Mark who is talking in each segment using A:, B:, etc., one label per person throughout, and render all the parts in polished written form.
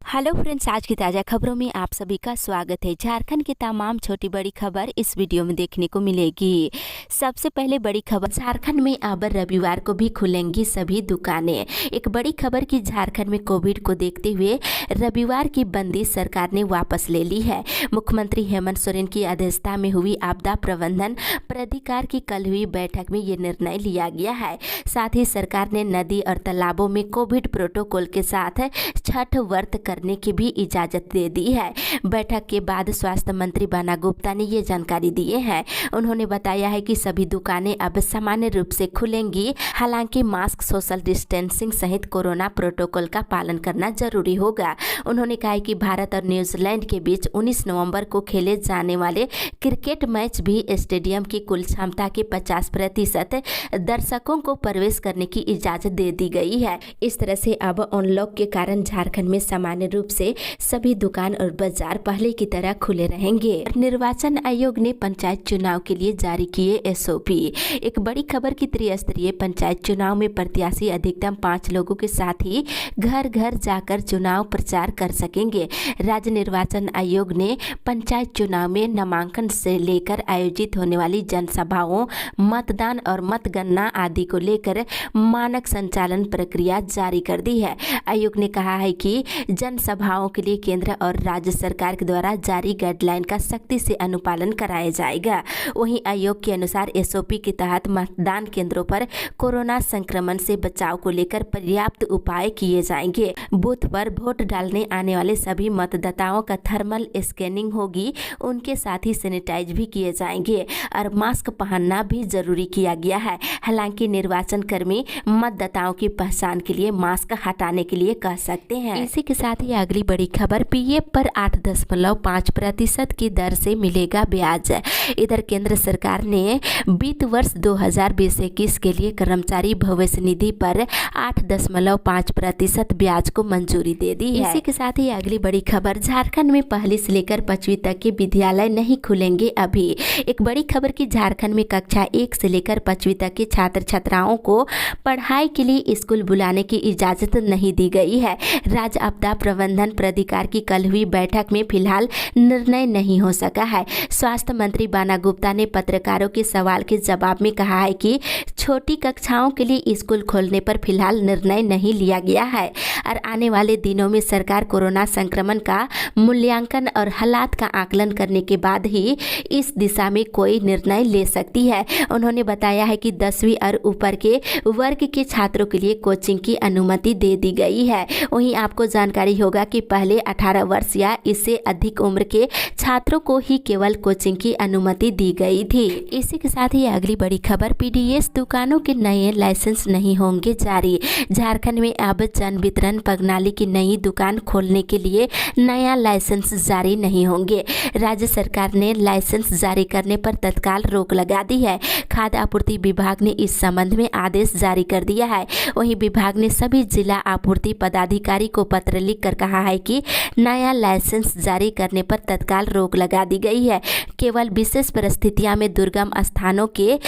A: Hello friends, आज की ताज़ा खबरों में आप सभी का स्वागत है। झारखंड की तमाम छोटी बड़ी खबर इस वीडियो में देखने को मिलेगी। सबसे पहले बड़ी खबर, झारखंड में अब रविवार को भी खुलेंगी सभी दुकानें। एक बड़ी खबर कि झारखंड में कोविड को देखते हुए रविवार की बंदी सरकार ने वापस ले ली है। मुख्यमंत्री हेमंत सोरेन की अध्यक्षता में हुई आपदा प्रबंधन प्राधिकार की कल हुई बैठक में ये निर्णय लिया गया है। साथ ही सरकार ने नदी और तालाबों में कोविड प्रोटोकॉल के साथ छठ व्रत करने की भी इजाजत दे दी है। बैठक के बाद स्वास्थ्य मंत्री बन्ना गुप्ता ने ये जानकारी दिए हैं। उन्होंने बताया है कि सभी दुकानें अब सामान्य रूप से खुलेंगी। हालांकि मास्क, सोशल डिस्टेंसिंग सहित कोरोना प्रोटोकॉल का पालन करना जरूरी होगा। उन्होंने कहा कि भारत और न्यूजीलैंड के बीच 19 नवंबर को खेले जाने वाले क्रिकेट मैच भी स्टेडियम की कुल क्षमता के 50% दर्शकों को प्रवेश करने की इजाजत दे दी गई है। इस तरह से अब अनलॉक के कारण झारखंड में सामान्य रूप से सभी दुकान और बाजार पहले की तरह खुले रहेंगे। निर्वाचन आयोग ने पंचायत चुनाव के लिए जारी किए एसओपी। एक बड़ी खबर की त्रिस्तरीय पंचायत चुनाव में प्रत्याशी अधिकतम 5 लोगों के साथ ही घर घर जाकर चुनाव प्रचार कर सकेंगे। राज्य निर्वाचन आयोग ने पंचायत चुनाव में नामांकन से लेकर आयोजित होने वाली जनसभाओं, मतदान और मतगणना आदि को लेकर मानक संचालन प्रक्रिया जारी कर दी है। आयोग ने कहा है कि जनसभाओं के लिए केंद्र और राज्य सरकार के द्वारा जारी गाइडलाइन का सख्ती से अनुपालन कराया जाएगा। वहीं आयोग के अनुसार एसओपी के तहत मतदान केंद्रों पर कोरोना संक्रमण से बचाव को लेकर पर्याप्त उपाय किए जाएंगे। बूथ पर वोट डालने आने वाले सभी मतदाताओं का थर्मल स्कैनिंग होगी। उनके साथ ही सैनिटाइज भी किए जाएंगे और मास्क पहनना भी जरूरी किया गया है। हालांकि निर्वाचन कर्मी मतदाताओं की पहचान के लिए मास्क हटाने के लिए कह सकते हैं। इसी के साथ ही अगली बड़ी खबर, पीएफ पर 8.5% की दर से मिलेगा ब्याज। इधर केंद्र सरकार ने वित्त वर्ष 2020-21 के लिए कर्मचारी भविष्य निधि पर 8.5% ब्याज को मंजूरी दे दी है। इसी के साथ ही अगली बड़ी खबर, झारखंड में पहली से लेकर 5वीं तक के विद्यालय नहीं खुलेंगे अभी। एक बड़ी खबर की झारखंड में कक्षा 1 से लेकर 5वीं तक के छात्र छात्राओं को पढ़ाई के लिए स्कूल बुलाने की इजाजत नहीं दी गई है। राज्य आपदा प्रबंधन प्राधिकार की कल हुई बैठक में फिलहाल निर्णय नहीं हो सका है। स्वास्थ्य मंत्री बन्ना गुप्ता ने पत्रकारों के सवाल के जवाब में कहा है कि छोटी कक्षाओं के लिए स्कूल खोलने पर फिलहाल निर्णय नहीं लिया गया है और आने वाले दिनों में सरकार कोरोना संक्रमण का मूल्यांकन और हालात का आकलन करने के बाद ही इस दिशा में कोई निर्णय ले सकती है। उन्होंने बताया है कि 10वीं और ऊपर के वर्ग के छात्रों के लिए कोचिंग की अनुमति दे दी गई है। वहीं आपको जानकारी होगा कि पहले 18 वर्ष या इससे अधिक उम्र के छात्रों को ही केवल कोचिंग की अनुमति दी गई थी। इसी के साथ ही अगली बड़ी खबर, पीडीएस दुकानों के नए लाइसेंस नहीं होंगे जारी। झारखंड में अब जन वितरण प्रणाली की नई दुकान खोलने के लिए नया लाइसेंस जारी नहीं होंगे। राज्य सरकार ने लाइसेंस जारी करने पर तत्काल रोक लगा दी है। खाद्य आपूर्ति विभाग ने इस संबंध में आदेश जारी कर दिया है। वहीं विभाग ने सभी जिला आपूर्ति पदाधिकारी को पत्र लिखकर कहा है कि नया लाइसेंस जारी करने पर तत्काल रोक लगा दी गई है। केवल विशेष परिस्थितियों में दुर्गम स्थानों के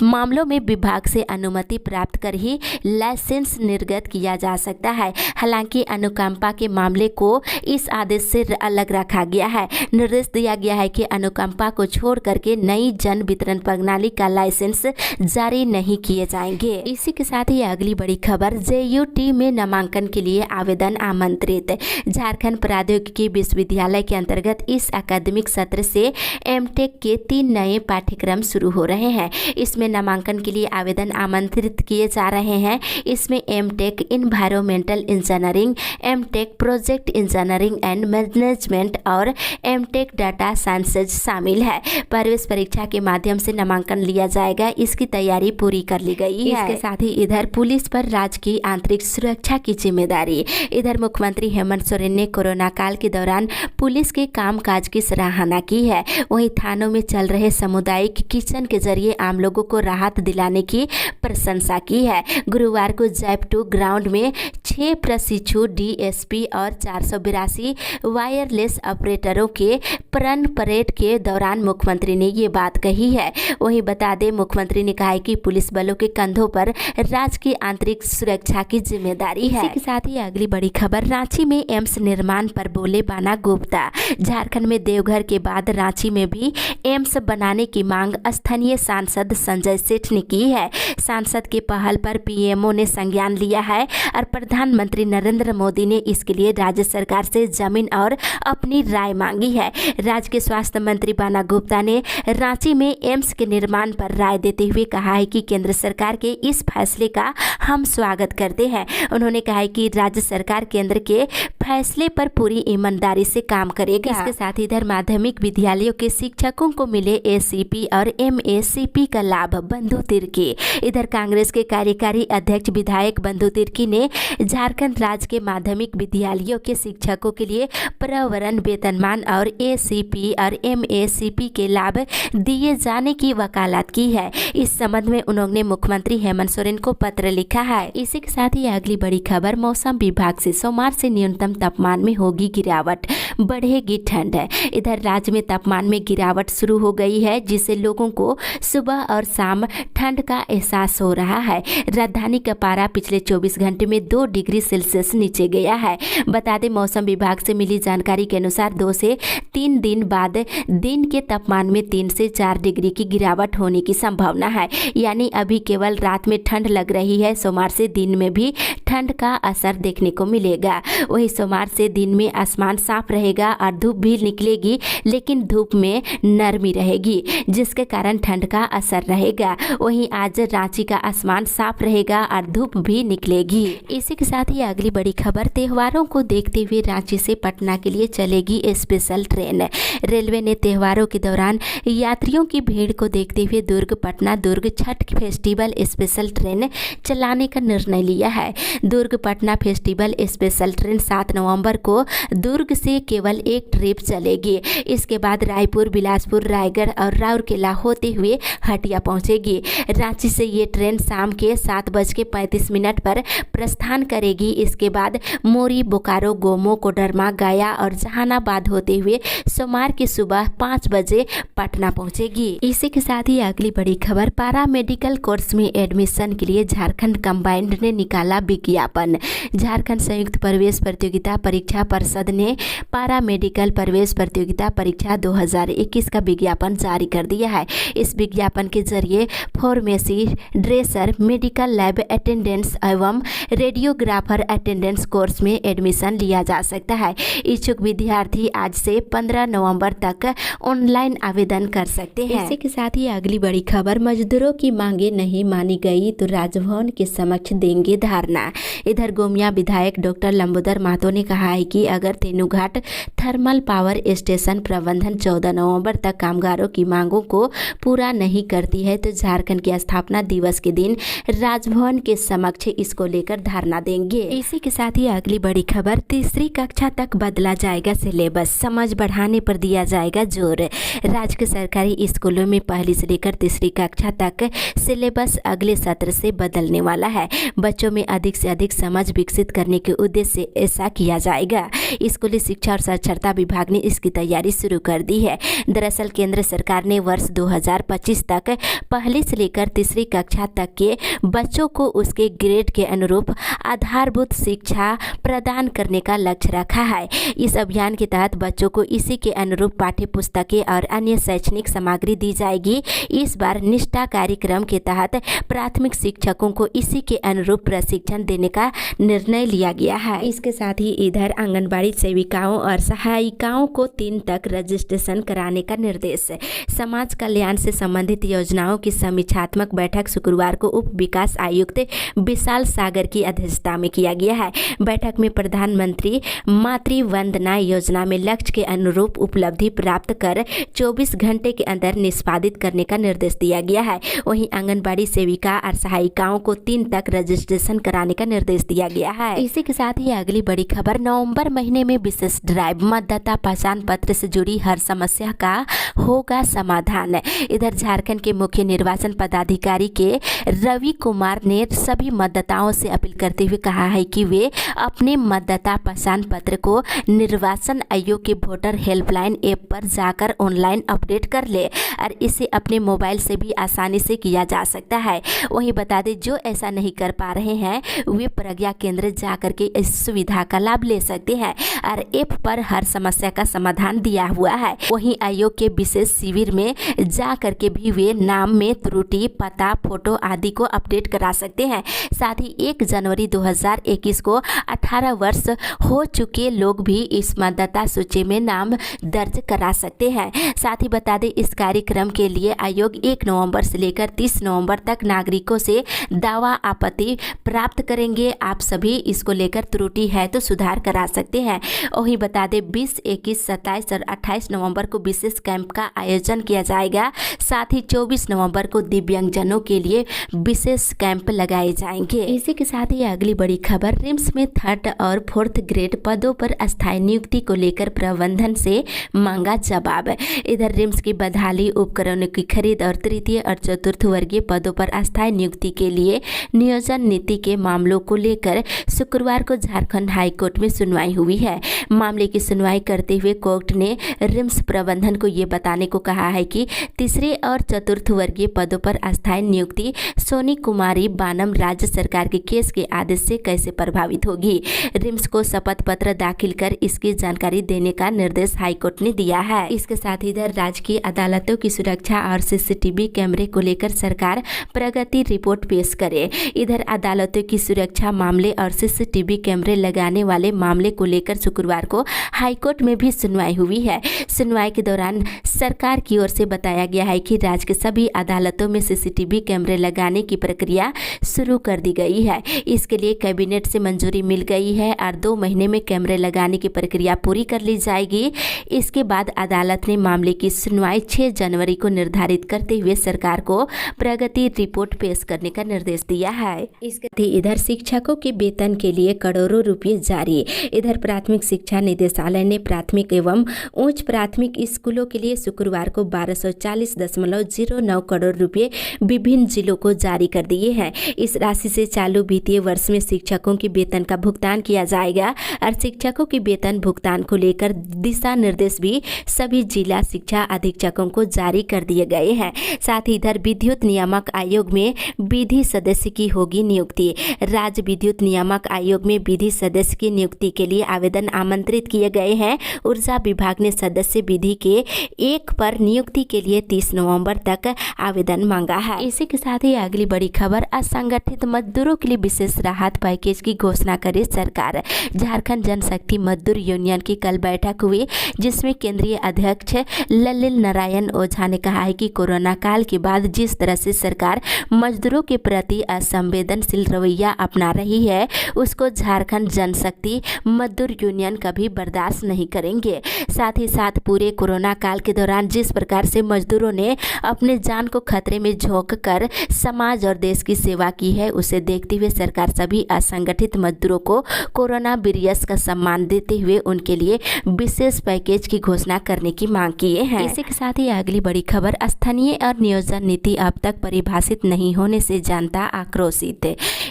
A: मामलों में विभाग से अनुमति प्राप्त कर ही लाइसेंस निर्गत किया जा सकता है। हालांकि अनुकंपा के मामले को इस आदेश से अलग रखा गया है। निर्देश दिया गया है कि अनुकंपा को छोड़ करके नई जन वितरण प्रणाली का लाइसेंस जारी नहीं किए जाएंगे। इसी के साथ ही अगली बड़ी खबर, जेयूटी में नामांकन के लिए आवेदन आमंत्रित। झारखंड प्रौद्योगिकी विश्वविद्यालय के अंतर्गत इस अकादमिक सत्र से एमटेक के 3 नए पाठ्यक्रम शुरू हो रहे हैं। इसमें नामांकन के लिए आवेदन आमंत्रित किए जा रहे हैं। इसमें MTech environmental engineering, MTech project engineering and management और एमटेक डाटा साइंसेज शामिल है। प्रवेश परीक्षा के माध्यम से नामांकन लिया जाएगा। इसकी तैयारी पूरी कर ली गई है। इसके साथ ही इधर पुलिस पर राज्य की आंतरिक सुरक्षा की जिम्मेदारी। इधर मुख्यमंत्री हेमंत सोरेन ने कोरोना काल के दौरान पुलिस के कामकाज की की सराहना की है। वहीं थानों में चल रहे सामुदायिक किचन के जरिए आम लोगों को राहत दिलाने की प्रशंसा की है। गुरुवार को जैप-2 ग्राउंड में 6 प्रशिक्षु डीएसपी और 482 वायरलेस ऑपरेटरों के प्रण परेड के दौरान मुख्यमंत्री ने ये बात कही है। वहीं बता दें, मुख्यमंत्री ने कहा है कि पुलिस बलों के कंधों पर राज्य की आंतरिक सुरक्षा की जिम्मेदारी है। इसी के साथ ही अगली बड़ी खबर, रांची में एम्स निर्माण पर बोले बाना गुप्ता। झारखंड में देवघर के बाद रांची में भी एम्स बनाने की मांग स्थानीय सांसद संजय सेठ ने की है। सांसद के पहल पर पीएमओ ने संज्ञान लिया है और प्रधानमंत्री नरेंद्र मोदी ने इसके लिए राज्य सरकार से जमीन और अपनी राय मांगी है। राज्य के स्वास्थ्य मंत्री बाना गुप्ता ने रांची में एम्स के निर्माण पर राय देते हुए कहा है कि केंद्र सरकार के इस फैसले का हम स्वागत करते हैं। उन्होंने कहा है कि राज्य सरकार केंद्र के फैसले पर पूरी ईमानदारी से काम करेगा। इसके साथ इधर माध्यमिक विद्यालयों के शिक्षकों को मिले एसीपी और एमएसीपी का लाभ। बंधु तिर्की। इधर कांग्रेस के कार्यकारी अध्यक्ष विधायक बंधु तिर्की ने झारखंड राज्य के माध्यमिक विद्यालयों के शिक्षकों के लिए प्रवरण वेतनमान और एसीपी और एमएसीपी के लाभ दिए जाने की वकालत की है। इस संबंध में उन्होंने मुख्यमंत्री हेमंत सोरेन को पत्र लिखा है। इसी के साथ ही अगली बड़ी खबर, मौसम विभाग से सोमवार से न्यूनतम तापमान में होगी गिरावट, बढ़ेगी ठंड। इधर राज्य में तापमान में गिरावट शुरू हो गई है, जिससे लोगों को सुबह और शाम ठंड का एहसास हो रहा है। राजधानी का पारा पिछले 24 घंटे में 2 डिग्री सेल्सियस नीचे गया है। बता दें, मौसम विभाग से मिली जानकारी के अनुसार 2 से 3 दिन बाद दिन के तापमान में 3 से 4 डिग्री की गिरावट होने की संभावना है। यानी अभी केवल रात में ठंड लग रही है। सोमवार से दिन में भी ठंड का असर देखने को मिलेगा। वहीं सोमवार से दिन में आसमान साफ रहेगा और धूप भी निकलेगी, लेकिन धूप में नरमी रहेगी, जिसके कारण ठंड का असर रहेगा। वहीं आज रांची का आसमान साफ रहेगा और धूप भी निकलेगी। इसी के साथ ही अगली बड़ी खबर, त्योहारों को देखते हुए रांची से पटना के लिए चलेगी स्पेशल ट्रेन। रेलवे ने त्योहारों के दौरान यात्रियों की भीड़ को देखते हुए दुर्ग पटना दुर्ग छठ फेस्टिवल स्पेशल ट्रेन चलाने का निर्णय लिया है। Durg Patna festival special train 7 नवंबर को दुर्ग से केवल एक ट्रिप चलेगी। इसके बाद रायपुर, बिलासपुर, रायगढ़ और राउरकेला होते हुए हटिया पहुंचेगी। रांची से ये ट्रेन शाम के 7:35 पर प्रस्थान करेगी। इसके बाद मोरी, बोकारो, गोमो, कोडरमा, गया और जहानाबाद होते हुए सोमवार की सुबह 5 बजे पटना पहुंचेगी। इसी के साथ ही अगली बड़ी खबर, पारा मेडिकल कोर्स में एडमिशन के लिए झारखंड कंबाइंड ने निकाला विज्ञापन। झारखंड संयुक्त प्रवेश प्रतियोगिता परीक्षा परिषद ने पारा मेडिकल प्रवेश प्रतियोगिता परीक्षा 2021 का विज्ञापन जारी कर दिया है। इस विज्ञापन के जरिए pharmacy, dresser, medical lab attendance एवं रेडियोग्राफर अटेंडेंस कोर्स में एडमिशन लिया जा सकता है। इच्छुक विद्यार्थी आज से 15 नवंबर तक ऑनलाइन आवेदन कर सकते हैं। इसी के साथ ही अगली बड़ी खबर, मजदूरों की मांगे नहीं मानी गई तो राजभवन के समक्ष देंगे धरना। इधर गोमिया विधायक डॉक्टर लंबोदर महतो ने कहा है कि अगर तेनुघाट थर्मल पावर स्टेशन प्रबंधन 14 नवंबर तक कामगारों की मांगों को पूरा नहीं करती है तो झारखंड के स्थापना दिवस के दिन राजभवन के समक्ष इसको लेकर धरना देंगे। इसी के साथ ही अगली बड़ी खबर, तीसरी कक्षा तक बदला जाएगा सिलेबस, समझ बढ़ाने पर दिया जाएगा जोर। राज्य के सरकारी स्कूलों में पहली से लेकर तीसरी कक्षा तक सिलेबस अगले सत्र से बदलने वाला है। बच्चों में अधिक से अधिक समझ विकसित करने के उद्देश्य से ऐसा किया जाएगा। स्कूली शिक्षा और साक्षरता विभाग ने इसकी तैयारी शुरू कर दी है। दरअसल केंद्र सरकार ने वर्ष 2025 तक पहली से लेकर तीसरी कक्षा तक के बच्चों को उसके ग्रेड के अनुरूप आधारभूत शिक्षा प्रदान करने का लक्ष्य रखा है। इस अभियान के तहत बच्चों को इसी के अनुरूप पाठ्य पुस्तकें और अन्य शैक्षणिक सामग्री दी जाएगी। इस बार निष्ठा कार्यक्रम के तहत प्राथमिक शिक्षकों को इसी के अनुरूप प्रशिक्षण देने का निर्णय लिया गया है। इसके साथ ही इधर आंगनबाड़ी सेविकाओं और सहायिकाओं को 3 तक रजिस्ट्रेशन कराने का निर्देश। समाज कल्याण से संबंधित योजनाओं की समीक्षात्मक बैठक शुक्रवार को उप विकास आयुक्त विशाल सागर की अध्यक्षता में किया गया है। बैठक में प्रधानमंत्री मातृ वंदना योजना में लक्ष्य के अनुरूप उपलब्धि प्राप्त कर 24 घंटे के अंदर निष्पादित करने का निर्देश दिया गया है। वहीं आंगनबाड़ी सेविका और सहायिकाओं को 3 तक रजिस्ट्रेशन कराने का निर्देश दिया गया है। इसी के साथ ही अगली बड़ी खबर, नवंबर महीने में विशेष ड्राइव मतदाता पहचान पत्र से जुड़ी हर समस्या का होगा समाधान। इधर झारखंड के मुख्य निर्वाचन पदाधिकारी के रवि कुमार ने सभी मतदाताओं से अपील करते हुए कहा है कि वे अपने मतदाता पहचान पत्र को निर्वाचन आयोग के वोटर हेल्पलाइन ऐप पर जाकर ऑनलाइन अपडेट कर ले और इसे अपने मोबाइल से भी आसानी से किया जा सकता है। वहीं बता दें, जो ऐसा नहीं कर पा रहे हैं वे प्रज्ञा केंद्र जाकर के इस सुविधा का लाभ ले सकते हैं और ऐप पर हर समस्या का समाधान दिया हुआ है। वहीं आयोग के विशेष शिविर में जा करके भी वे नाम में त्रुटि, पता, फोटो आदि को अपडेट करा सकते हैं। साथ ही 1 जनवरी 2021 को 18 वर्ष हो चुके लोग भी इस मतदाता सूची में नाम दर्ज करा सकते हैं। साथ ही बता दें, इस कार्यक्रम के लिए आयोग 1 नवंबर से लेकर 30 नवंबर तक नागरिकों से दावा आपत्ति प्राप्त करेंगे। आप सभी इसको लेकर त्रुटि है तो सुधार करा सकते हैं। वही बता दें, 20, 21, 27 और 28 नवंबर को विशेष कैंप का आयोजन किया जाएगा। साथ ही 24 नवंबर को दिव्यांगजनों के लिए विशेष कैंप लगाए जाएंगे। इसी के साथ ही अगली बड़ी खबर, रिम्स में 3rd और 4th ग्रेड पदों पर अस्थायी नियुक्ति को लेकर प्रबंधन से मांगा जवाब। इधर रिम्स की बदहाली, उपकरणों की खरीद और 3य और 4th वर्गीय पदों पर अस्थायी नियुक्ति के लिए नियोजन नीति के मामलों को लेकर शुक्रवार को झारखंड हाईकोर्ट में सुनवाई हुई है। मामले की सुनवाई करते हुए कोर्ट ने रिम्स प्रबंधन को ये बताने को कहा है कि 3रे और 4th वर्गीय पदों पर अस्थायी नियुक्ति सोनी कुमारी बानम राज्य सरकार के केस के आदेश से कैसे प्रभावित होगी। रिम्स को शपथ पत्र दाखिल कर इसकी जानकारी देने का निर्देश हाईकोर्ट ने दिया है। इसके साथ ही इधर राज्य की अदालतों की सुरक्षा और सीसीटीवी कैमरे को लेकर सरकार प्रगति रिपोर्ट पेश करे। इधर अदालतों की सुरक्षा मामले और सीसीटीवी कैमरे लगाने वाले मामले को लेकर शुक्रवार को हाईकोर्ट में भी सुनवाई हुई है। सुनवाई के दौरान सरकार की ओर से बताया गया है कि राज्य के सभी अदालतों में सीसीटीवी कैमरे लगाने की प्रक्रिया शुरू कर दी गई है। इसके लिए कैबिनेट से मंजूरी मिल गई है और 2 महीने में कैमरे लगाने की प्रक्रिया पूरी कर ली जाएगी। इसके बाद अदालत ने मामले की सुनवाई 6 जनवरी को निर्धारित करते हुए सरकार को प्रगति रिपोर्ट पेश करने का निर्देश दिया है। इसके इधर शिक्षकों के वेतन के लिए करोड़ों रुपये जारी। इधर प्राथमिक शिक्षा निदेशालय ने प्राथमिक एवं उच्च प्राथमिक स्कूलों के लिए शुक्रवार को 1240.09 करोड़ रुपए विभिन्न जिलों को जारी कर दिए हैं। इस राशि से चालू वित्तीय वर्ष में शिक्षकों के वेतन का भुगतान किया जाएगा और शिक्षकों के वेतन भुगतान को लेकर दिशा निर्देश भी सभी जिला शिक्षा अधीक्षकों को जारी कर दिए गए हैं। साथ ही इधर विद्युत नियामक आयोग में विधि सदस्य की होगी नियुक्ति। राज्य विद्युत नियामक आयोग में विधि सदस्य की नियुक्ति के लिए आवेदन आमंत्रित किए गए हैं। ऊर्जा विभाग ने सदस्य विधि के 1 पर नियुक्ति के लिए 30 नवंबर तक आवेदन मांगा है। इसी के साथ ही अगली बड़ी खबर, असंगठित मजदूरों के लिए विशेष राहत पैकेज की घोषणा करे सरकार। झारखंड जनशक्ति मजदूर यूनियन की कल बैठक हुई, जिसमें केंद्रीय अध्यक्ष ललित नारायण ओझा ने कहा है कि कोरोना काल के बाद जिस तरह से सरकार मजदूरों के प्रति असंवेदनशील रवैया अपना रही है, उसको झारखंड जनशक्ति मजदूर यूनियन कभी बर्दाश्त नहीं करेंगे। साथ ही साथ पूरे कोरोना काल के दौरान जिस प्रकार से मजदूरों ने अपने जान को खतरे में झोंक कर समाज और देश की सेवा की है, उसे देखते हुए सरकार सभी असंगठित मजदूरों को कोरोना वॉरियर्स का सम्मान देते हुए उनके लिए विशेष पैकेज की घोषणा करने की मांग किए हैं। इसी के साथ ही अगली बड़ी खबर, स्थानीय और नियोजन नीति अब तक परिभाषित नहीं होने से जनता आक्रोशित।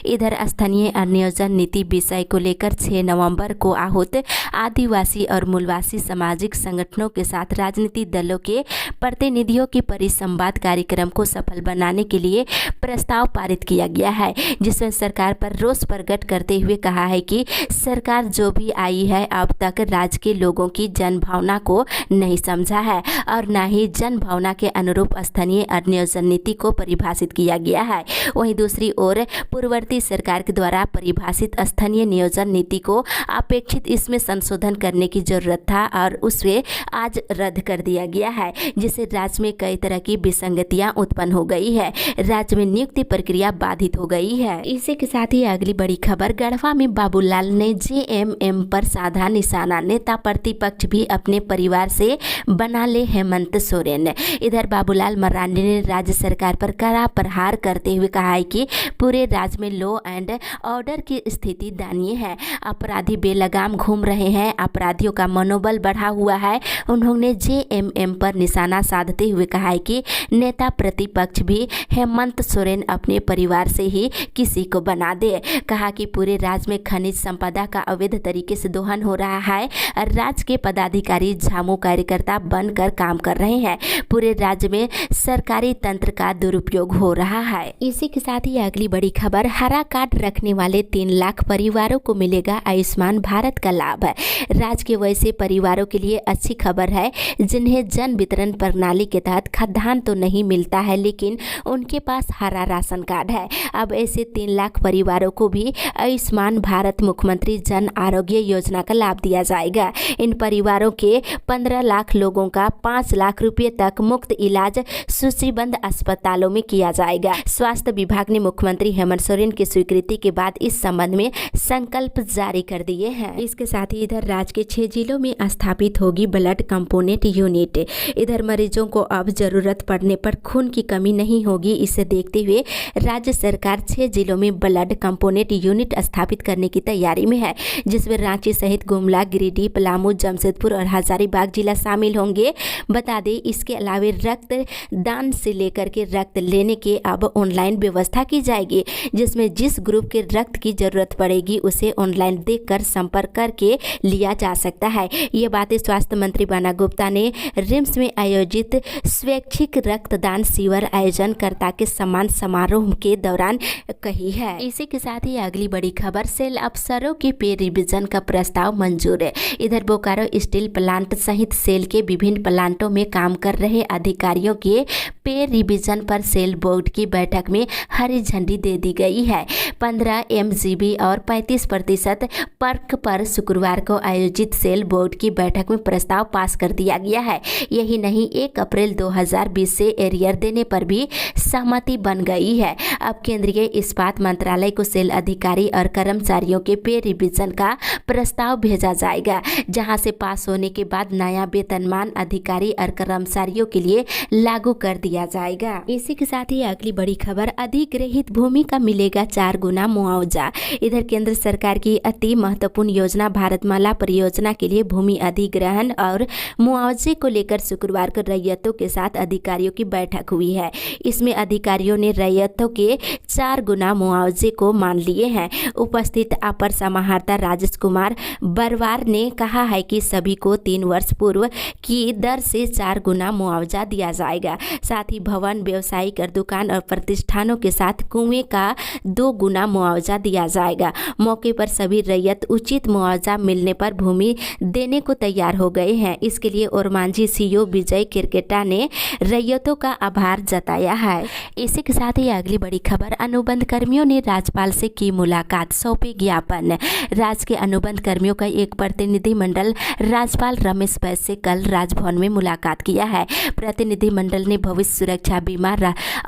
A: इधर स्थानीय और नियोजन नीति विषय को लेकर 6 नवंबर को आहूत आदिवासी और मूलवासी सामाजिक संगठनों के साथ राजनीतिक दलों के प्रतिनिधियों की परिसंवाद कार्यक्रम को सफल बनाने के लिए प्रस्ताव पारित किया गया है, जिसमें सरकार पर रोष प्रकट करते हुए कहा है कि सरकार जो भी आई है अब तक राज्य के लोगों की जन भावना को नहीं समझा है और न ही जन भावना के अनुरूप स्थानीय और नियोजन नीति को परिभाषित किया गया है। वहीं दूसरी ओर पूर्ववर्ती सरकार के द्वारा परिभाषित स्थानीय नियोजन नीति को अपेक्षित इसमें संशोधन करने की जरूरत था और उसे आज रद्द कर दिया गया है, जिससे राज्य में कई तरह की विसंगतियां उत्पन्न हो गई है। राज्य में नियुक्ति प्रक्रिया बाधित हो गई है। इसी के साथ ही अगली बड़ी खबर, गढ़वा में बाबूलाल ने जेएमएम पर साधा निशाना, नेता प्रतिपक्ष भी अपने परिवार से बना ले हेमंत सोरेन। इधर बाबूलाल मरांडी ने राज्य सरकार पर कड़ा प्रहार करते हुए कहा है कि पूरे राज्य में लॉ एंड ऑर्डर की स्थिति दयनीय है। अपराधी बेलगाम घूम रहे हैं, अपराधियों का मनोबल बढ़ा हुआ है। उन्होंने जेएमएम पर निशाना साधते हुए कहा है कि नेता प्रतिपक्ष भी हेमंत सोरेन अपने परिवार से ही किसी को बना दे। कहा कि पूरे राज्य में खनिज संपदा का अवैध तरीके से दोहन हो रहा है और राज्य के पदाधिकारी झामू कार्यकर्ता बनकर काम कर रहे हैं। पूरे राज्य में सरकारी तंत्र का दुरुपयोग हो रहा है। इसी के साथ ही अगली बड़ी खबर, हरा कार्ड रखने वाले 3 लाख परिवारों को मिलेगा आयुष्मान भारत का लाभ। राज्य के वैसे परिवारों के लिए अच्छी खबर है जिन्हें जन वितरण प्रणाली के तहत खाद्यान्न तो नहीं मिलता है, लेकिन उनके पास हरा राशन कार्ड है। अब ऐसे 3 लाख परिवारों को भी आयुष्मान भारत मुख्यमंत्री जन आरोग्य योजना का लाभ दिया जाएगा। इन परिवारों के 15 लाख लोगों का 5 लाख रुपए तक मुफ्त इलाज सूचीबद्ध अस्पतालों में किया जाएगा। स्वास्थ्य विभाग ने मुख्यमंत्री हेमंत सोरेन की स्वीकृति के बाद इस संबंध में संकल्प जारी कर दिए हैं। इसके साथ ही इधर राज्य के 6 जिलों में स्थापित होगी ब्लड कंपोनेंट यूनिट। इधर मरीजों को अब जरूरत पड़ने पर खून की कमी नहीं होगी। इसे देखते हुए राज्य सरकार 6 जिलों में ब्लड कंपोनेंट यूनिट स्थापित करने की तैयारी में है, जिसमें रांची सहित गुमला, गिरिडीह, पलामू, जमशेदपुर और हजारीबाग जिला शामिल होंगे। बता दें, इसके अलावा रक्त दान से लेकर के रक्त लेने के अब ऑनलाइन व्यवस्था की जाएगी, जिसमें जिस ग्रुप के रक्त की जरूरत पड़ेगी उसे ऑनलाइन देखकर संपर्क करके लिया जा सकता है। ये बातें स्वास्थ्य मंत्री बन्ना गुप्ता ने रिम्स में आयोजित स्वैच्छिक रक्तदान शिविर आयोजनकर्ता के सम्मान समारोह के दौरान कही है। इसी के साथ ही अगली बड़ी खबर, सेल अफसरों के पे रिवीजन का प्रस्ताव मंजूर है। इधर बोकारो स्टील प्लांट सहित सेल के विभिन्न प्लांटों में काम कर रहे अधिकारियों के पे रिवीजन पर सेल बोर्ड की बैठक में हरी झंडी दे दी गई है। 15 MGB और 35% पर्क पर शुक्रवार को आयोजित सेल बोर्ड की बैठक में प्रस्ताव पास कर दिया गया है। यही नहीं, 1 अप्रैल 2020 से एरियर देने पर भी सहमति बन गई है। अब केंद्रीय इस्पात मंत्रालय को सेल अधिकारी और कर्मचारियों के पे रिवीजन का प्रस्ताव भेजा जाएगा, जहां से पास होने के बाद नया वेतनमान अधिकारी और कर्मचारियों के लिए लागू कर दिया जाएगा। इसी के साथ ही अगली बड़ी खबर, अधिग्रहित भूमि का मिलेगा 4 गुना मुआवजा। इधर केंद्र सरकार की अति महत्वपूर्ण योजना भारतमाला परियोजना के लिए भूमि अधिग्रहण और मुआवजे को लेकर शुक्रवार को रैयतों के साथ अधिकारियों की बैठक हुई है। इसमें अधिकारियों ने रैयतों के 4 गुना मुआवजे को मान लिए हैं। उपस्थित अपर समाहर्ता राजेश कुमार बरवार ने कहा है कि सभी को 3 वर्ष पूर्व की दर से 4 गुना मुआवजा दिया जाएगा। साथ ही भवन, व्यवसायिक और दुकान और प्रतिष्ठानों के साथ कुएं का 2 गुना मुआवजा दिया जाएगा। मौके पर सभी रैयत उचित मुआवजा मिलने पर भूमि देने को तैयार हो गए हैं। इसके लिए ओरमांझी सीईओ विजय किरकेटा ने रैयतों का आभार जताया है। इसी के साथ ही अगली बड़ी खबर, अनुबंध कर्मियों ने राज्यपाल से की मुलाकात, सौंपे ज्ञापन। राज्य के अनुबंध कर्मियों का एक प्रतिनिधिमंडल राज्यपाल रमेश बैस से कल राजभवन में मुलाकात किया है। प्रतिनिधिमंडल ने भविष्य सुरक्षा बीमा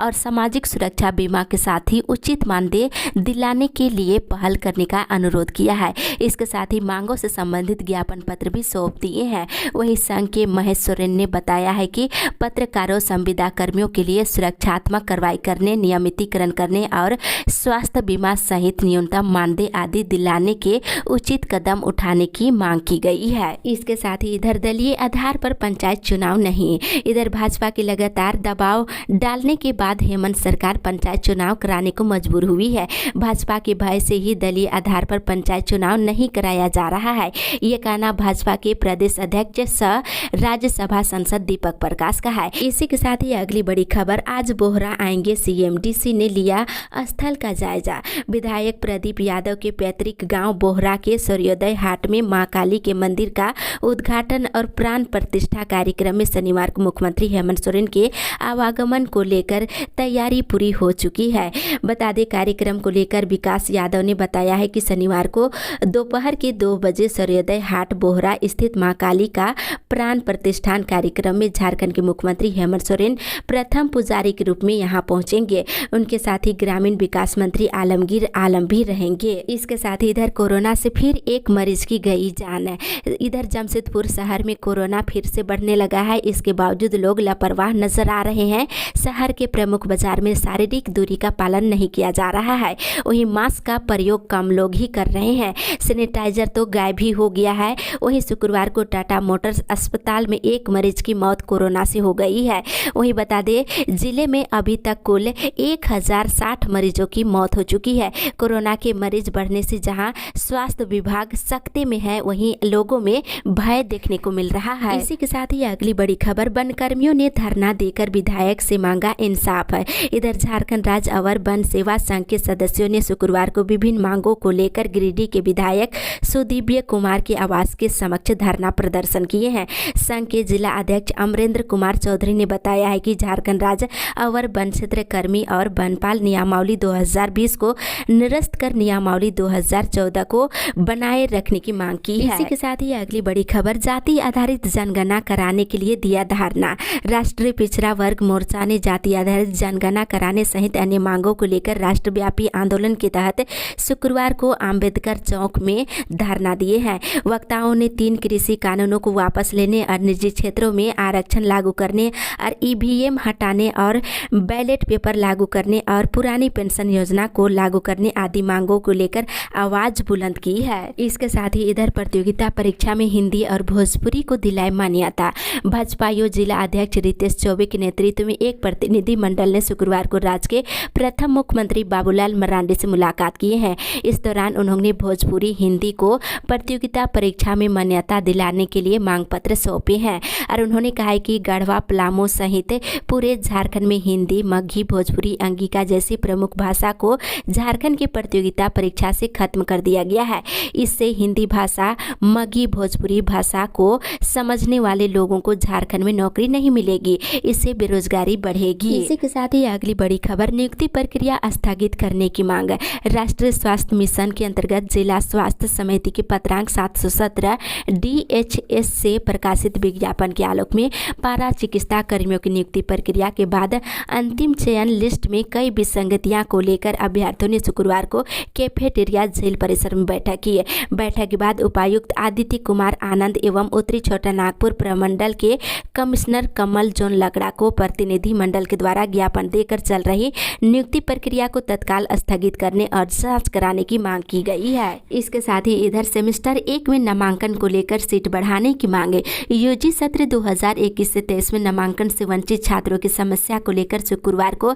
A: और सामाजिक सुरक्षा बीमा के साथ ही उचित मानदेय दिलाने के लिए पहल करने का अनुरोध किया है। इसके साथ ही मांगों से संबंधित ज्ञापन पत्र भी सौंप दिए हैं। वहीं संघ के महेश सोरेन ने बताया है कि पत्रकारों, संविदा कर्मियों के लिए सुरक्षात्मक कार्रवाई करने, नियमितीकरण करने और स्वास्थ्य बीमा सहित न्यूनतम मानदेय आदि दिलाने के उचित कदम उठाने की मांग की गई है। इसके साथ ही इधर दलीय आधार पर पंचायत चुनाव नहीं। इधर भाजपा के लगातार दबाव डालने के बाद हेमंत सरकार पंचायत चुनाव कराने को मजबूर हुई है। भाजपा के भय से ही दलीय आधार पर पंचायत चुनाव नहीं कराया जा रहा है। ये कहना भाजपा के प्रदेश अध्यक्ष सह राज्यसभा सांसद दीपक प्रकाश का है। इसी के साथ ही अगली बड़ी खबर, आज बोहरा आएंगे सीएम, डीसी ने लिया स्थल का जायजा। विधायक प्रदीप यादव के पैतृक गांव बोहरा के सूर्योदय हाट में मां काली के मंदिर का उद्घाटन और प्राण प्रतिष्ठा कार्यक्रम में शनिवार को मुख्यमंत्री हेमंत सोरेन के आवागमन को लेकर तैयारी पूरी हो चुकी है। बता दें, कार्यक्रम को लेकर विकास यादव ने बताया है कि शनिवार को दोपहर के 2 बजे सूर्योदय हाट बोहरा स्थित मां काली का प्राण प्रतिष्ठान कार्यक्रम में झारखंड के मुख्यमंत्री हेमंत सोरेन प्रथम पुजारी के रूप में यहां पहुंचेंगे। उनके साथ ही ग्रामीण विकास मंत्री आलमगीर आलम भी रहेंगे। इसके साथ ही इधर कोरोना से फिर एक मरीज की गई जान है। इधर जमशेदपुर शहर में कोरोना फिर से बढ़ने लगा है। इसके बावजूद लोग लापरवाह नजर आ रहे हैं। शहर के प्रमुख बाजार में शारीरिक दूरी का पालन नहीं किया जा रहा है। वहीं मास्क का प्रयोग कम लोग ही कर रहे हैं। सैनिटाइजर तो गायब ही हो गया है। वहीं शुक्रवार शुक्रवार को टाटा मोटर्स अस्पताल में एक मरीज की मौत कोरोना से हो गई है। वहीं बता दें, जिले में अभी तक कुल 1060 मरीजों की मौत हो चुकी है। कोरोना के मरीज बढ़ने से जहां स्वास्थ्य विभाग सख्ते में है, वहीं लोगों में भय देखने को मिल रहा है। इसी के साथ ही अगली बड़ी खबर, वन कर्मियों ने धरना देकर विधायक से मांगा इंसाफ है। इधर झारखंड राज्य अवर वन सेवा संघ के सदस्यों ने शुक्रवार को विभिन्न मांगों को लेकर गिरिडीह के विधायक सुदीव्य कुमार के आवास के समक्ष धरना प्रदर्शन किए हैं। संघ के जिला अध्यक्ष अमरेंद्र कुमार चौधरी ने बताया है कि झारखंड राज्य अवर वन क्षेत्र कर्मी और वनपाल नियमावली 2020 को निरस्त कर नियमावली 2014 को बनाए रखने की मांग की है। इसी के साथ ही अगली बड़ी खबर, जाति आधारित जनगणना कराने के लिए दिया धरना। राष्ट्रीय पिछड़ा वर्ग मोर्चा ने जाति आधारित जनगणना कराने सहित अन्य मांगों को लेकर राष्ट्रव्यापी आंदोलन के तहत शुक्रवार को अंबेडकर चौक में धरना दिए हैं। वक्ताओं ने 3 कृषि कानूनों को वापस लेने और निजी क्षेत्रों में आरक्षण लागू करने और ईवीएम हटाने और बैलेट पेपर लागू करने और पुरानी पेंशन योजना को लागू करने आदि मांगों को लेकर आवाज बुलंद की है। इसके साथ ही इधर प्रतियोगिता परीक्षा में हिंदी और भोजपुरी को दिलाए मान्यता। भाजपा जिला अध्यक्ष रितेश चौबे के नेतृत्व में एक प्रतिनिधि मंडल ने शुक्रवार को राज्य के प्रथम मुख्यमंत्री बाबूलाल मरांडी से मुलाकात की है। इस दौरान उन्होंने भोजपुरी हिंदी को प्रतियोगिता परीक्षा में मान्यता दिलाने के लिए मांग पत्र सौंपे हैं और उन्होंने कहा है कि गढ़वा, पलामू सहित पूरे झारखंड में हिंदी, मगही, भोजपुरी, अंगिका जैसी प्रमुख भाषा को झारखंड की प्रतियोगिता परीक्षा से खत्म कर दिया गया है। इससे हिंदी भाषा, मगही, भोजपुरी भाषा को समझने वाले लोगों को झारखंड में नौकरी नहीं मिलेगी, इससे बेरोजगारी बढ़ेगी। इसी के साथ ही अगली बड़ी खबर, नियुक्ति प्रक्रिया स्थगित करने की मांग। राष्ट्रीय स्वास्थ्य मिशन के अंतर्गत जिला स्वास्थ्य समिति के पत्रांक 717 DHS से प्रकाशित विज्ञापन के आलोक में पारा चिकित्सा कर्मियों की नियुक्ति प्रक्रिया के बाद अंतिम चयन लिस्ट में कई विसंगतियां को लेकर अभ्यर्थियों ने शुक्रवार को कैफेटेरिया झील परिसर में बैठक की। बैठक के बाद उपायुक्त आदित्य कुमार आनंद एवं उत्तरी छोटा नागपुर प्रमंडल के कमिश्नर कमल जोन लकड़ा को प्रतिनिधि मंडल के द्वारा ज्ञापन देकर चल रही नियुक्ति प्रक्रिया को तत्काल स्थगित करने और जांच कराने की मांग की गई है। इसके साथ ही इधर सेमेस्टर 1 में नामांकन को लेकर सीट बढ़ाने की मांगे। यूजी सत्र 2021 से 23 में नामांकन से वंचित छात्रों की समस्या को लेकर शुक्रवार को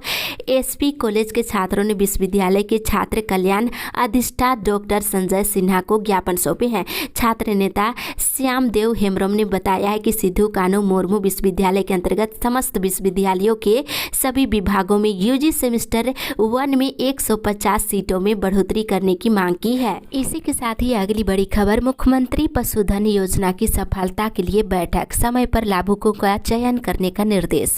A: एसपी कॉलेज के छात्रों ने विश्वविद्यालय के छात्र कल्याण अधिष्ठाता डॉक्टर संजय सिन्हा को ज्ञापन सौंपे हैं। छात्र नेता श्याम देव हेम्ब्रम ने बताया है कि सिद्धू कान्हू मुर्मू विश्वविद्यालय के अंतर्गत समस्त विश्वविद्यालयों के सभी विभागों में यूजी सेमेस्टर 1 में 150 सीटों में बढ़ोतरी करने की मांग की है। इसी के साथ ही अगली बड़ी खबर, मुख्यमंत्री पशुधन योजना की सफलता के लिए बैठक, समय पर लाभुकों का चयन करने का निर्देश।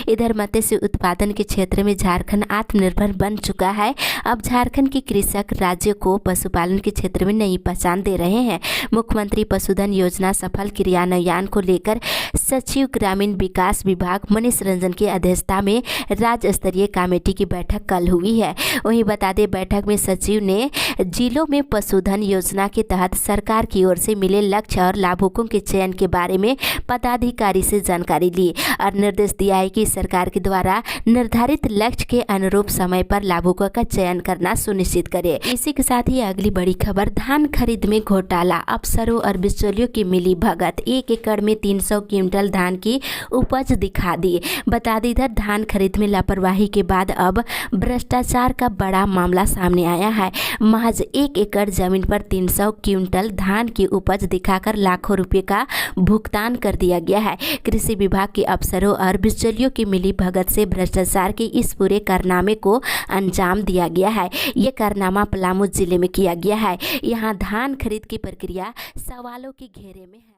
A: इधर मत्स्य उत्पादन के क्षेत्र में झारखंड आत्मनिर्भर बन चुका है। अब झारखंड के कृषक राज्य को पशुपालन के क्षेत्र में नई पहचान दे रहे हैं। मुख्यमंत्री पशुधन योजना सफल क्रियान्वयन को लेकर सचिव ग्रामीण विकास विभाग मनीष रंजन की अध्यक्षता में राज्य स्तरीय कमेटी की बैठक कल हुई है। वहीं बता दें, बैठक में सचिव ने जिलों में पशुधन योजना के तहत सरकार की ओर से मिले लक्ष्य और लाभुकों के चयन के बारे में पदाधिकारी से जानकारी ली और निर्देश दिया है कि सरकार के द्वारा निर्धारित लक्ष्य के अनुरूप समय पर लाभुकों का चयन करना सुनिश्चित करे। इसी के साथ ही अगली बड़ी खबर, धान खरीद में घोटाला, अफसरों और बिचौलियों की मिली भगत। 1 एकड़ में 300 क्विंटल धान की उपज दिखा दी। बता दें, इधर धान खरीद में लापरवाही के बाद अब भ्रष्टाचार का बड़ा मामला सामने आया है। महज 1 एकड़ जमीन पर 300 क्विंटल धान की उपज दिखाकर लाखों रुपए का भुगतान कर दिया गया है। कृषि विभाग के अफसरों और बिचौलियों की मिली भगत से भ्रष्टाचार के इस पूरे कारनामे को अंजाम दिया गया है। ये कारनामा पलामू जिले में किया गया है। यहाँ धान खरीद की प्रक्रिया सवालों के घेरे में है।